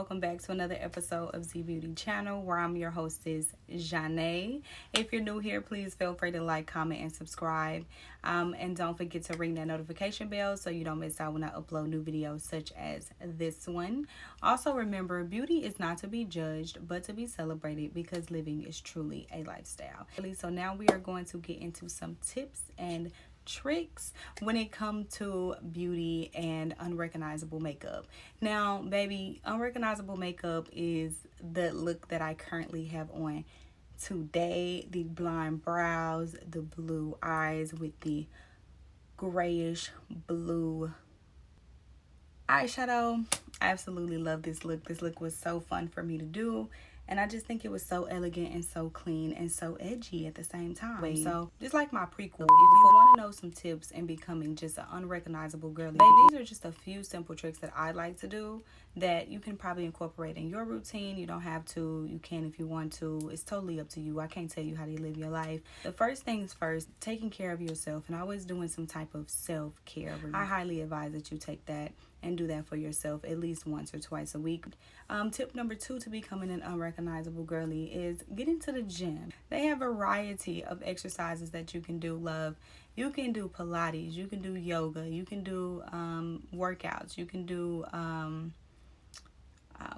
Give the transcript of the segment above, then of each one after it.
welcome back to another episode of ZheBeauty channel, where I'm your hostess, Janae. If you're new here, please feel free to like, comment, and subscribe. And don't forget to ring that notification bell so you don't miss out when I upload new videos such as this one. Also remember, beauty is not to be judged, but to be celebrated, because living is truly a lifestyle. So now we are going to get into some tips and tricks when it comes to beauty and unrecognizable makeup. Now, baby, unrecognizable makeup is the look that I currently have on today. The blonde brows, the blue eyes with the grayish blue eyeshadow. I absolutely love this look. This look was so fun for me to do, and I just think it was so elegant and so clean and so edgy at the same time. So just like my prequel, if you want to know some tips in becoming just an unrecognizable girly, these are just a few simple tricks that I like to do that you can probably incorporate in your routine. You don't have to. You can if you want to. It's totally up to you. I can't tell you how to live your life. The first things first, taking care of yourself and always doing some type of self-care. I highly advise that you take that and do that for yourself at least once or twice a week. Tip number 2 to becoming an unrecognizable girly is get into the gym. They have a variety of exercises that you can do, love. You can do Pilates, you can do yoga, you can do workouts, you can do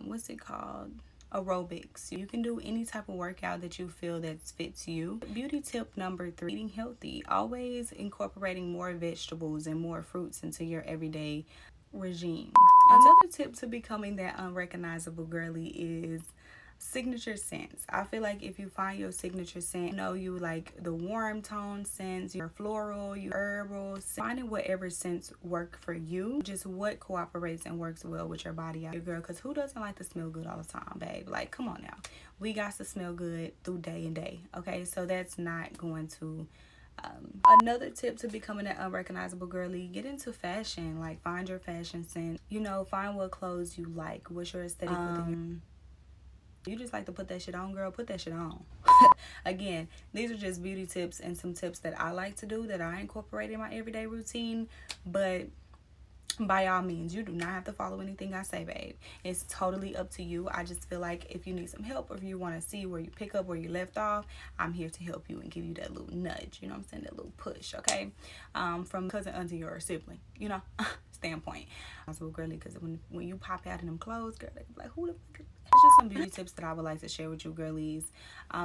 what's it called? Aerobics. You can do any type of workout that you feel that fits you. Beauty tip number 3, eating healthy. Always incorporating more vegetables and more fruits into your everyday regime. Another tip to becoming that unrecognizable girly is signature scents. I feel like if you find your signature scent, you like the warm tone scents, your floral, your herbal, finding whatever scents work for you, just what cooperates and works well with your body, your girl. Because who doesn't like to smell good all the time, babe? Like, come on now, we got to smell good through day and day. Okay, so that's not going to another tip to becoming an unrecognizable girly, get into fashion. Like, find your fashion sense, find what clothes you like, what's your aesthetic within you just like to put that shit on, girl, put that shit on. Again, these are just beauty tips and some tips that I like to do, that I incorporate in my everyday routine. But by all means, you do not have to follow anything I say, babe. It's totally up to you. I just feel like if you need some help, or if you want to see where you pick up where you left off, I'm here to help you and give you that little nudge, you know what I'm saying, that little push, okay? From cousin, auntie, or sibling, standpoint. Also, girly, because when you pop out in them clothes, girl, they be like, who the fuck is... It's just some beauty tips that I would like to share with you girlies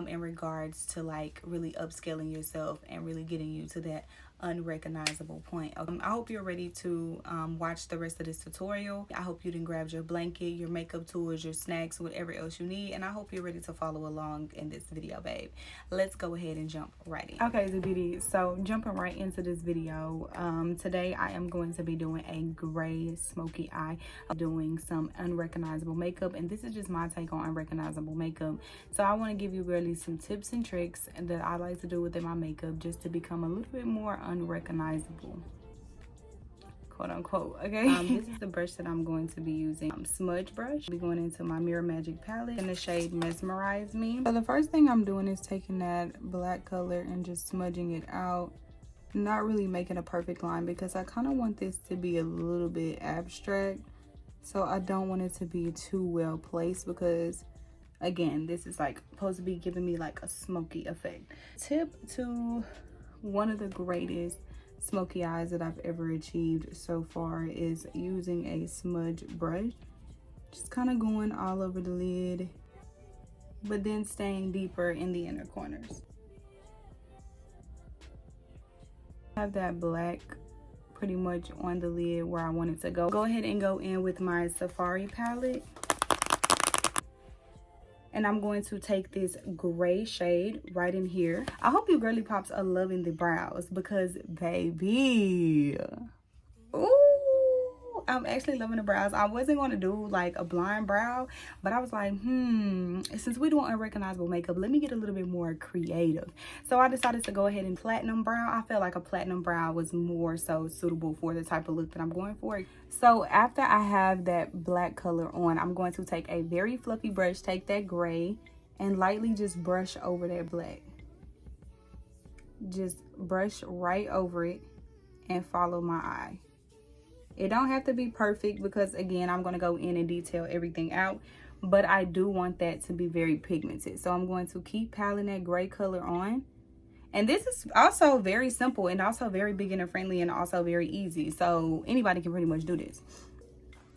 in regards to like really upscaling yourself and really getting you to that unrecognizable point. I hope you're ready to watch the rest of this tutorial. I hope you done grabbed your blanket, your makeup tools, your snacks, whatever else you need, and I hope you're ready to follow along in this video, babe. Let's go ahead and jump right in. Okay, ZheBeauty, so jumping right into this video, today I am going to be doing a gray smoky eye, doing some unrecognizable makeup, and this is just my take on unrecognizable makeup. So I want to give you girlies some tips and tricks that I like to do within my makeup just to become a little bit more unrecognizable, quote unquote. Okay, this is the brush that I'm going to be using, smudge brush. I'll be going into my Mirror Magic palette in the shade Mesmerize Me. So the first thing I'm doing is taking that black color and just smudging it out, not really making a perfect line because I kind of want this to be a little bit abstract. So I don't want it to be too well placed, because again, this is like supposed to be giving me like a smoky effect. Tip to one of the greatest smoky eyes that I've ever achieved so far is using a smudge brush. Just kind of going all over the lid, but then staying deeper in the inner corners. I have that black pretty much on the lid where I want it to go. Go ahead and go in with my Safari palette. And I'm going to take this gray shade right in here. I hope you girly pops are loving the brows, because baby, ooh, I'm actually loving the brows. I wasn't going to do like a blind brow, but I was like, since we're doing unrecognizable makeup, let me get a little bit more creative. So I decided to go ahead and platinum brow. I felt like a platinum brow was more so suitable for the type of look that I'm going for. So after I have that black color on, I'm going to take a very fluffy brush, take that gray, and lightly just brush over that black. Just brush right over it and follow my eye. It don't have to be perfect because, again, I'm going to go in and detail everything out. But I do want that to be very pigmented. So I'm going to keep piling that gray color on. And this is also very simple and also very beginner friendly and also very easy. So anybody can pretty much do this.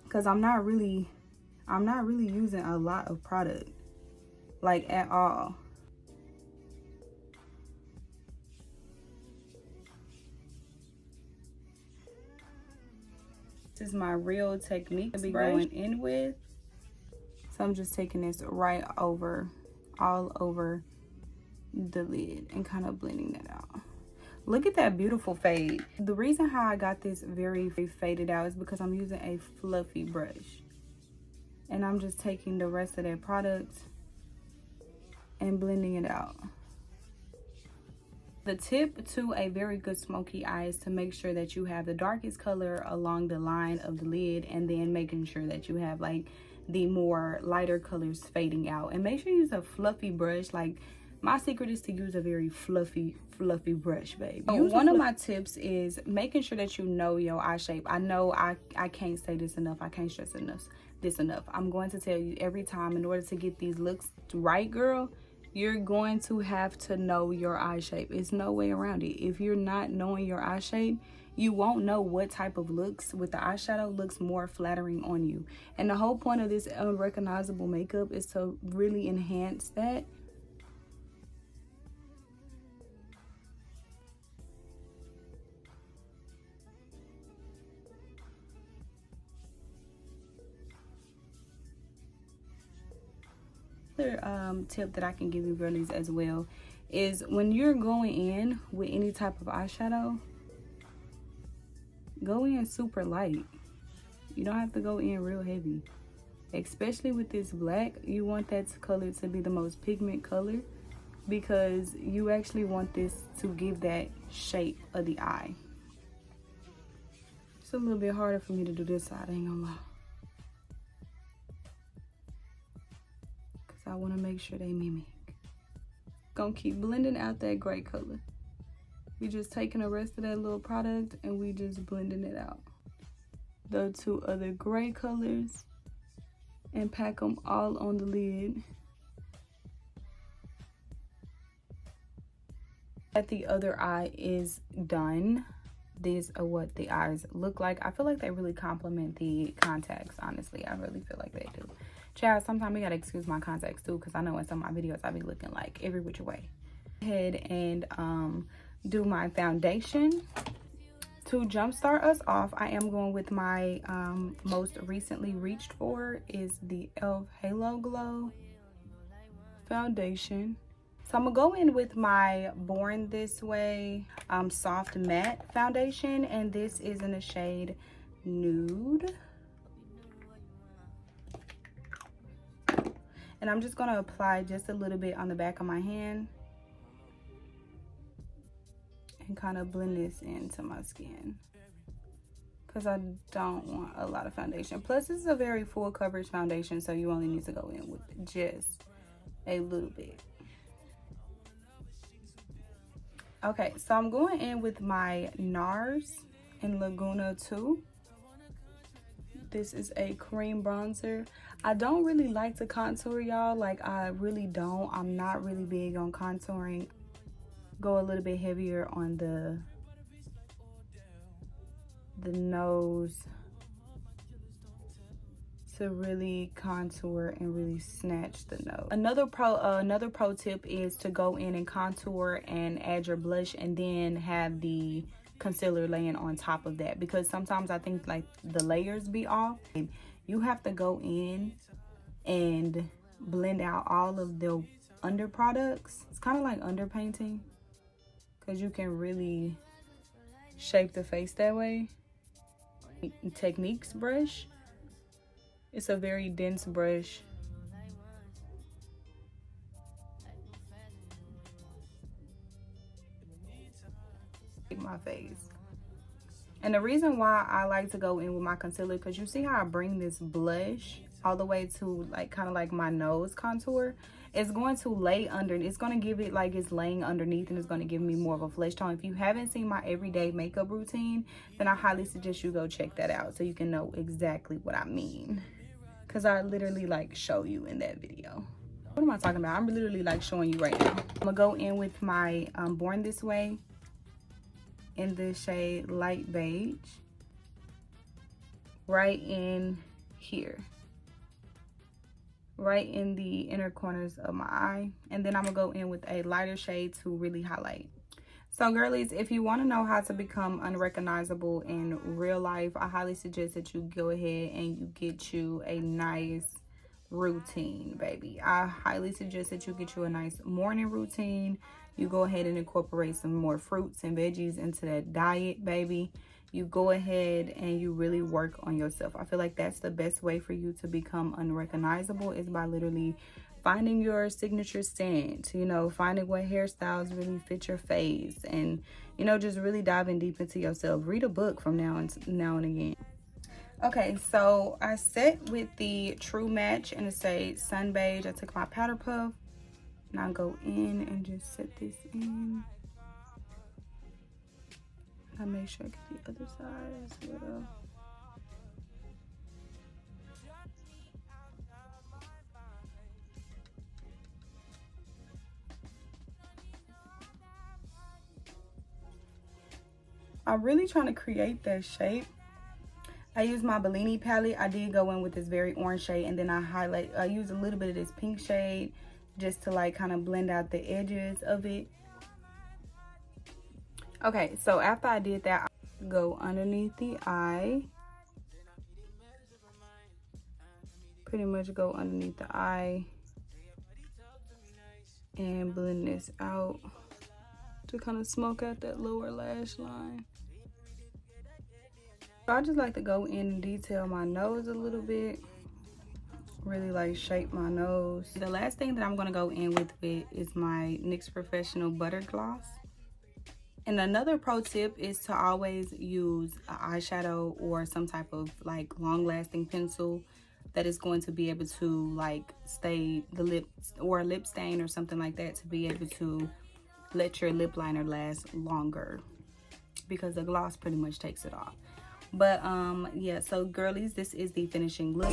Because I'm not really using a lot of product, like, at all. This is my Real Techniques to be going in with. So I'm just taking this right over, all over the lid and kind of blending that out. Look at that beautiful fade. The reason how I got this very faded out is because I'm using a fluffy brush. And I'm just taking the rest of that product and blending it out. The tip to a very good smoky eye is to make sure that you have the darkest color along the line of the lid, and then making sure that you have like the more lighter colors fading out. And make sure you use a fluffy brush. Like, my secret is to use a very fluffy brush, babe. One of my tips is making sure that you know your eye shape. I know I can't say this enough. I can't stress this enough. I'm going to tell you every time, in order to get these looks right, girl, you're going to have to know your eye shape. It's no way around it. If you're not knowing your eye shape, you won't know what type of looks with the eyeshadow looks more flattering on you. And the whole point of this unrecognizable makeup is to really enhance that. Another tip that I can give you, girlies, as well, is when you're going in with any type of eyeshadow, go in super light. You don't have to go in real heavy. Especially with this black, you want that color to be the most pigment color, because you actually want this to give that shape of the eye. It's a little bit harder for me to do this side, I ain't gonna lie. Because I want to make sure they mimic. Gonna keep blending out that gray color. We just taking the rest of that little product and we just blending it out. The two other gray colors, and pack them all on the lid. That the other eye is done. These are what the eyes look like. I feel like they really complement the contacts, honestly. I really feel like they do. Child, sometimes we gotta excuse my contacts too, because I know in some of my videos I be looking like every which way. Go ahead and do my foundation. To jumpstart us off, I am going with my most recently reached for is the e.l.f. Halo Glow foundation. So I'm gonna go in with my Born This Way soft matte foundation, and this is in the shade Nude. And I'm just gonna apply just a little bit on the back of my hand and kind of blend this into my skin, because I don't want a lot of foundation. Plus, this is a very full coverage foundation, so you only need to go in with just a little bit. Okay, so I'm going in with my Nars in Laguna 2. This is a cream bronzer. I don't really like to contour, y'all. Like, I really don't. I'm not really big on contouring. Go a little bit heavier on the nose to really contour and really snatch the nose. Another pro tip is to go in and contour and add your blush, and then have the concealer laying on top of that, because sometimes I think like the layers be off. You have to go in and blend out all of the under products. It's kind of like underpainting, because you can really shape the face that way. Techniques brush. It's a very dense brush. My face. And the reason why I like to go in with my concealer, because you see how I bring this blush all the way to like kind of like my nose contour, it's going to lay under, it's going to give it like it's laying underneath, and it's going to give me more of a flesh tone. If you haven't seen my everyday makeup routine, then I highly suggest you go check that out so you can know exactly what I mean, because I literally like show you in that video. What am I talking about? I'm literally like showing you right now. I'm gonna go in with my Born This Way in the shade light beige, right in here, right in the inner corners of my eye. And then I'm gonna go in with a lighter shade to really highlight. So girlies, if you want to know how to become unrecognizable in real life, I highly suggest that you go ahead and you get you a nice routine, baby. I highly suggest that you get you a nice morning routine. You go ahead and incorporate some more fruits and veggies into that diet, baby. You go ahead and you really work on yourself. I feel like that's the best way for you to become unrecognizable, is by literally finding your signature scent, you know, finding what hairstyles really fit your face, and, you know, just really diving deep into yourself. Read a book from now and again. Okay, so I set with the True Match in the shade Sun Beige. I took my powder puff and I'll go in and just set this in. I make sure I get the other side as well. I'm really trying to create that shape. I use my milani palette. I did go in with this very orange shade, and then I use a little bit of this pink shade just to like kind of blend out the edges of it. Okay, so after I did that, I go underneath the eye. Pretty much go underneath the eye and blend this out to kind of smoke out that lower lash line. I just like to go in and detail my nose a little bit, really like shape my nose. The last thing that I'm going to go in with is my NYX Professional Butter Gloss. And another pro tip is to always use an eyeshadow or some type of like long lasting pencil that is going to be able to like stay the lips, or a lip stain or something like that, to be able to let your lip liner last longer, because the gloss pretty much takes it off. But yeah, so girlies, this is the finishing look.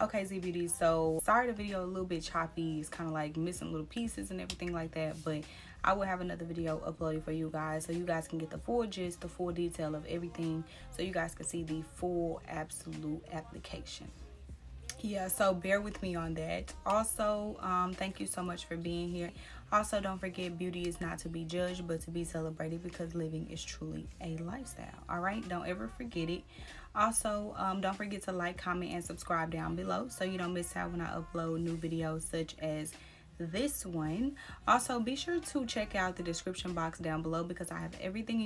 Okay, ZBeauty, so sorry the video a little bit choppy. It's kind of like missing little pieces and everything like that, but I will have another video uploaded for you guys so you guys can get the full gist, the full detail of everything, so you guys can see the full absolute application. Yeah, so bear with me on that. Also, thank you so much for being here. Also, don't forget, beauty is not to be judged but to be celebrated, because living is truly a lifestyle. All right, don't ever forget it. Also, don't forget to like, comment, and subscribe down below so you don't miss out when I upload new videos such as this one. Also, be sure to check out the description box down below, because I have everything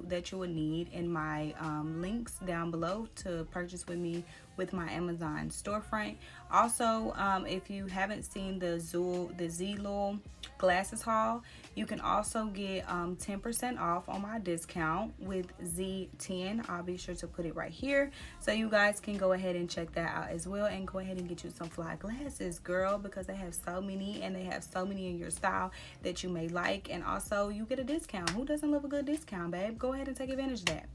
that you would need in my links down below to purchase with me with my Amazon storefront. Also, if you haven't seen the ZheBeauty glasses haul, you can also get 10% off on my discount with Z10. I'll be sure to put it right here so you guys can go ahead and check that out as well, and go ahead and get you some fly glasses, girl, because they have so many, and they have so many in your style that you may like. And also, you get a discount. Who doesn't love a good discount, babe? Go ahead and take advantage of that.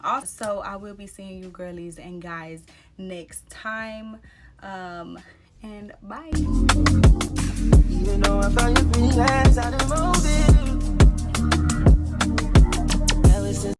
Also, I will be seeing you girlies and guys next time, and bye. Even though I found your feelings out of moving.